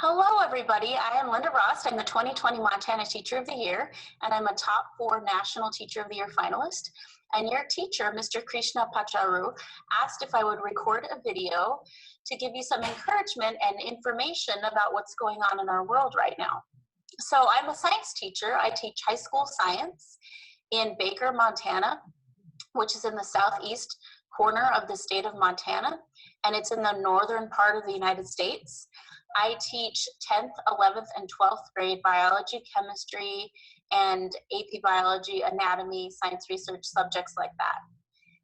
Hello, everybody. I am Linda Rost. I'm the 2020 Montana Teacher of the Year, and I'm a top 4 National Teacher of the Year finalist. And your teacher, Mr. Krishna asked if I would record a video to give you some encouragement and information about what's going on in our world right now. So I'm a science teacher. I teach high school science in Baker, Montana, which is in the southeast corner of the state of Montana, and it's in the northern part of the United States. I teach 10th, 11th, and 12th grade biology, chemistry, and AP biology, anatomy, science research, subjects like that.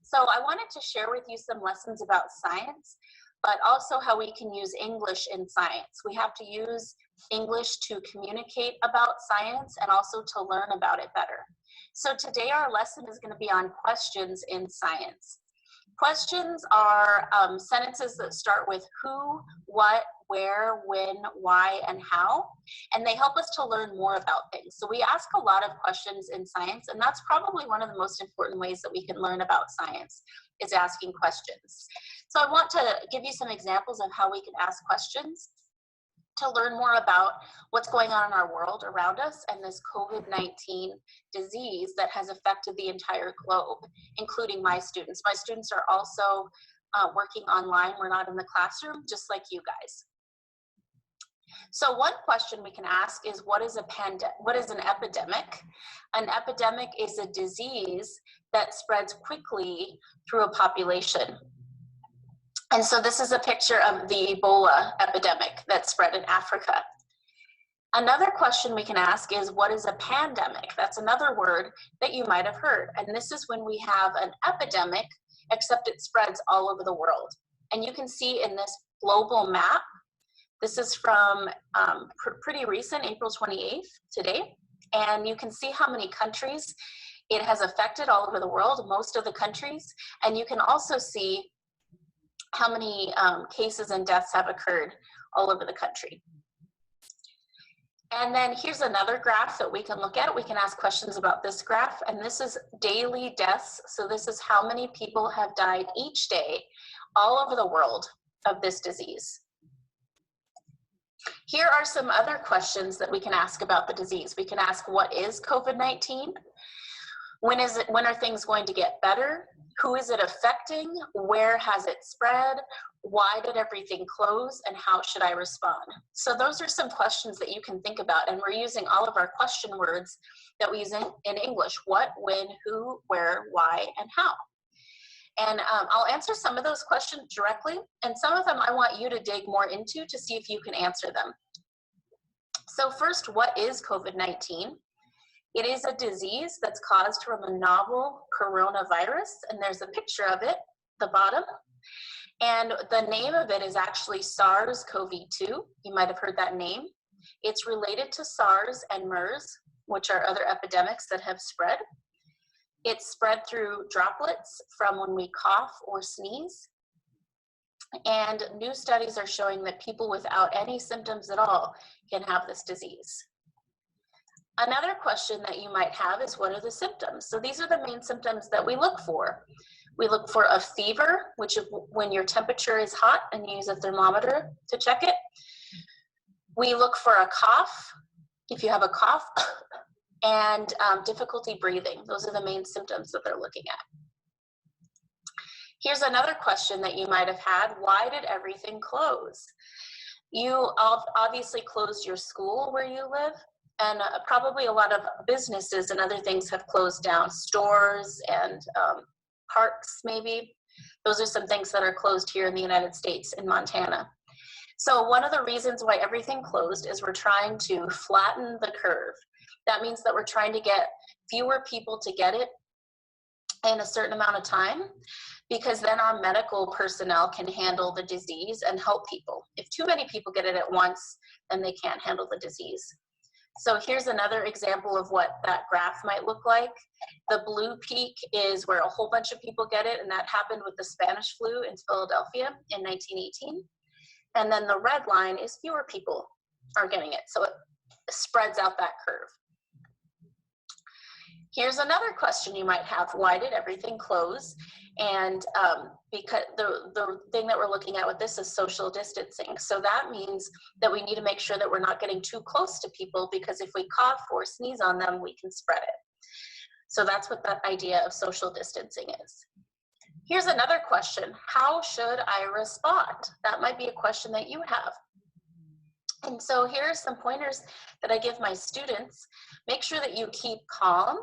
So I wanted to share with you some lessons about science, but also how we can use English in science. We have to use English to communicate about science and also to learn about it better. So today our lesson is going to be on questions in science. Questions are sentences that start with who, what, where, when, why, and how, and they help us to learn more about things. So we ask a lot of questions in science, and that's probably one of the most important ways that we can learn about science, is asking questions. So I want to give you some examples of how we can ask questions to learn more about what's going on in our world around us and this COVID-19 disease that has affected the entire globe, including my students. My students are also working online. We're not in the classroom, just like you guys. So one question we can ask is, what is an epidemic? An epidemic is a disease that spreads quickly through a population. And so this is a picture of the Ebola epidemic that spread in Africa. Another question we can ask is, what is a pandemic? That's another word that you might have heard. And this is when we have an epidemic, except it spreads all over the world. And you can see in this global map, this is from pretty recent, April 28th, today. And you can see how many countries it has affected all over the world, most of the countries. And you can also see how many cases and deaths have occurred all over the country. And then here's another graph that we can look at. We can ask questions about this graph, and this is daily deaths. So this is how many people have died each day all over the world of this disease. Here are some other questions that we can ask about the disease. We can ask, what is COVID-19? When are things going to get better? Who is it affecting? Where has it spread? Why did everything close? And how should I respond? So those are some questions that you can think about. And we're using all of our question words that we use in English: what, when, who, where, why, and how. And I'll answer some of those questions directly. And some of them I want you to dig more into to see if you can answer them. So first, what is COVID-19? It is a disease that's caused from a novel coronavirus, and there's a picture of it at the bottom. And the name of it is actually SARS-CoV-2. You might have heard that name. It's related to SARS and MERS, which are other epidemics that have spread. It's spread through droplets from when we cough or sneeze. And new studies are showing that people without any symptoms at all can have this disease. Another question that you might have is, what are the symptoms? So these are the main symptoms that we look for. We look for a fever, which is when your temperature is hot and you use a thermometer to check it. We look for a cough, if you have a cough, and difficulty breathing. Those are the main symptoms that they're looking at. Here's another question that you might have had. Why did everything close? You obviously closed your school where you live, and probably a lot of businesses and other things have closed down, stores and parks maybe. Those are some things that are closed here in the United States, in Montana. So one of the reasons why everything closed is we're trying to flatten the curve. That means that we're trying to get fewer people to get it in a certain amount of time, because then our medical personnel can handle the disease and help people. If too many people get it at once, then they can't handle the disease. So here's another example of what that graph might look like. The blue peak is where a whole bunch of people get it, and that happened with the Spanish flu in Philadelphia in 1918. And then the red line is fewer people are getting it, so it spreads out that curve. Here's another question you might have. Why did everything close? And because the thing that we're looking at with this is social distancing. So that means that we need to make sure that we're not getting too close to people, because if we cough or sneeze on them, we can spread it. So that's what that idea of social distancing is. Here's another question. How should I respond? That might be a question that you have. And so here are some pointers that I give my students. Make sure that you keep calm.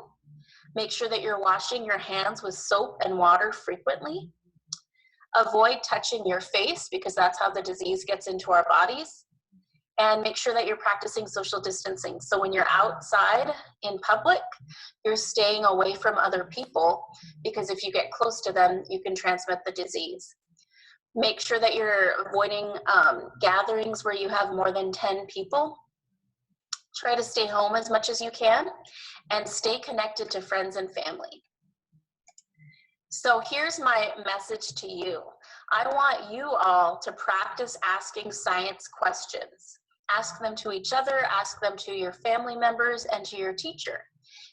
Make sure that you're washing your hands with soap and water frequently. Avoid touching your face, because that's how the disease gets into our bodies. And make sure that you're practicing social distancing. So when you're outside in public, you're staying away from other people, because if you get close to them, you can transmit the disease. Make sure that you're avoiding gatherings where you have more than 10 people. Try to stay home as much as you can, and stay connected to friends and family. So here's my message to you. I want you all to practice asking science questions. Ask them to each other, ask them to your family members, and to your teacher.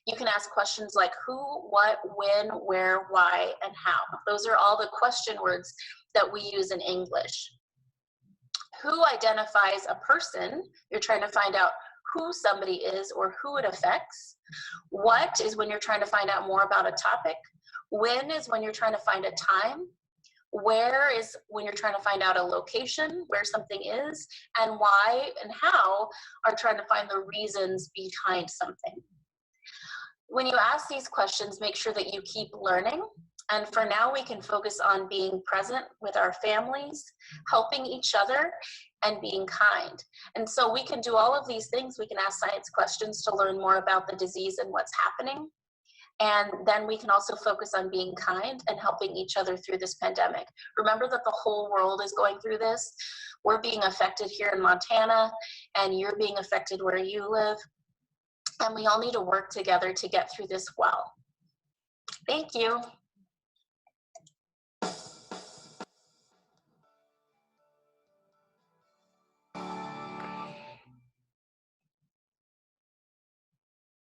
You can ask questions like who, what, when, where, why, and how. Those are all the question words that we use in English. Who identifies a person? You're trying to find out who somebody is or who it affects. What is when you're trying to find out more about a topic. When is when you're trying to find a time. Where is when you're trying to find out a location where something is. And why and how are trying to find the reasons behind something. When you ask these questions, make sure that you keep learning. And for now, we can focus on being present with our families, helping each other, and being kind. And so we can do all of these things. We can ask science questions to learn more about the disease and what's happening. And then we can also focus on being kind and helping each other through this pandemic. Remember that the whole world is going through this. We're being affected here in Montana, and you're being affected where you live. And we all need to work together to get through this well. Thank you.